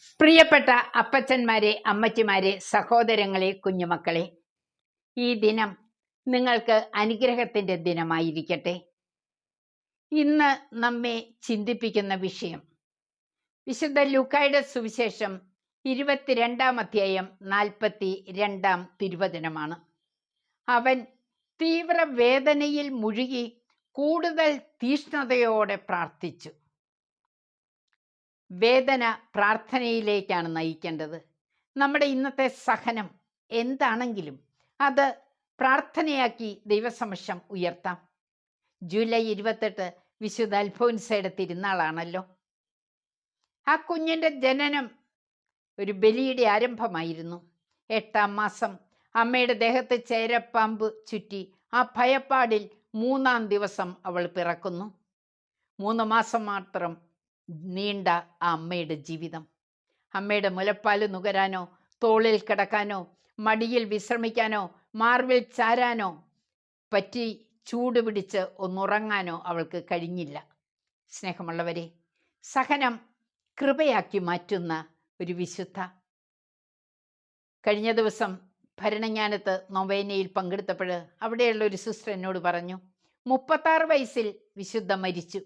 പ്രിയപ്പെട്ട അപ്പച്ചന്മാരെ, അമ്മച്ചിമാരെ, സഹോദരങ്ങളെ, കുഞ്ഞുമക്കളെ, ഈ ദിനം നിങ്ങൾക്ക് അനുഗ്രഹത്തിൻ്റെ ദിനമായിരിക്കട്ടെ. ഇന്ന് നമ്മെ ചിന്തിപ്പിക്കുന്ന വിഷയം വിശുദ്ധ ലൂക്കായുടെ സുവിശേഷം 22-ാം അധ്യായം 42-ാം തിരുവചനമാണ്. അവൻ തീവ്രവേദനയിൽ മുഴുകി കൂടുതൽ തീഷ്ണതയോടെ പ്രാർത്ഥിച്ചു. വേദന പ്രാർത്ഥനയിലേക്കാണ് നയിക്കേണ്ടത്. നമ്മുടെ ഇന്നത്തെ സഹനം എന്താണെങ്കിലും അത് പ്രാർത്ഥനയാക്കി ദൈവസമക്ഷം ഉയർത്താം. ജൂലൈ 28 വിശുദ്ധ അൽഫോൻസയുടെ തിരുനാളാണല്ലോ. ആ കുഞ്ഞിൻ്റെ ജനനം ഒരു ബലിയുടെ ആരംഭമായിരുന്നു. 8-ാം മാസം അമ്മയുടെ ദേഹത്ത് ചേരപ്പാമ്പ് ചുറ്റി ആ ഭയപ്പാടിൽ 3-ാം ദിവസം അവൾ പിറക്കുന്നു. 3 മാസം മാത്രം നീണ്ട ആ അമ്മയുടെ ജീവിതം. അമ്മയുടെ മുലപ്പാൽ നുകരാനോ, തോളിൽ കിടക്കാനോ, മടിയിൽ വിശ്രമിക്കാനോ, മാർവിൽ ചാരാനോ, പറ്റി ചൂട് പിടിച്ച് ഒന്നുറങ്ങാനോ അവൾക്ക് കഴിഞ്ഞില്ല. സ്നേഹമുള്ളവരെ, സഹനം കൃപയാക്കി മാറ്റുന്ന ഒരു വിശുദ്ധ. കഴിഞ്ഞ ദിവസം ഭരണങ്ങാനത്ത് നൊവേനയിൽ പങ്കെടുത്തപ്പോൾ അവിടെയുള്ള ഒരു സിസ്റ്റർ എന്നോട് പറഞ്ഞു, 36 വയസ്സിൽ വിശുദ്ധ മരിച്ചു.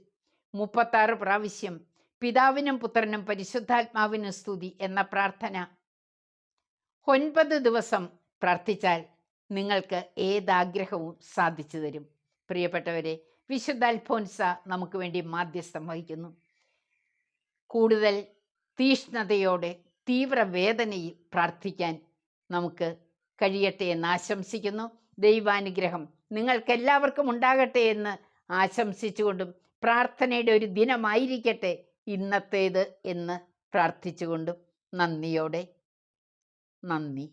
36 പ്രാവശ്യം പിതാവിനും പുത്രനും പരിശുദ്ധാത്മാവിനും സ്തുതി എന്ന പ്രാർത്ഥന 9 ദിവസം പ്രാർത്ഥിച്ചാൽ നിങ്ങൾക്ക് ഏതാഗ്രഹവും സാധിച്ചു തരും. പ്രിയപ്പെട്ടവരെ, വിശുദ്ധ അൽഫോൻസ നമുക്ക് വേണ്ടി മാധ്യസ്ഥം വഹിക്കുന്നു. കൂടുതൽ തീഷ്ണതയോടെ തീവ്രവേദനയിൽ പ്രാർത്ഥിക്കാൻ നമുക്ക് കഴിയട്ടെ എന്ന് ആശംസിക്കുന്നു. ദൈവാനുഗ്രഹം നിങ്ങൾക്കെല്ലാവർക്കും ഉണ്ടാകട്ടെ എന്ന് ആശംസിച്ചുകൊണ്ടും പ്രാർത്ഥനയുടെ ഒരു ദിനമായിരിക്കട്ടെ ഇന്നത്തേത് എന്ന് പ്രാർത്ഥിച്ചുകൊണ്ടും നന്ദിയോടെ നന്ദി.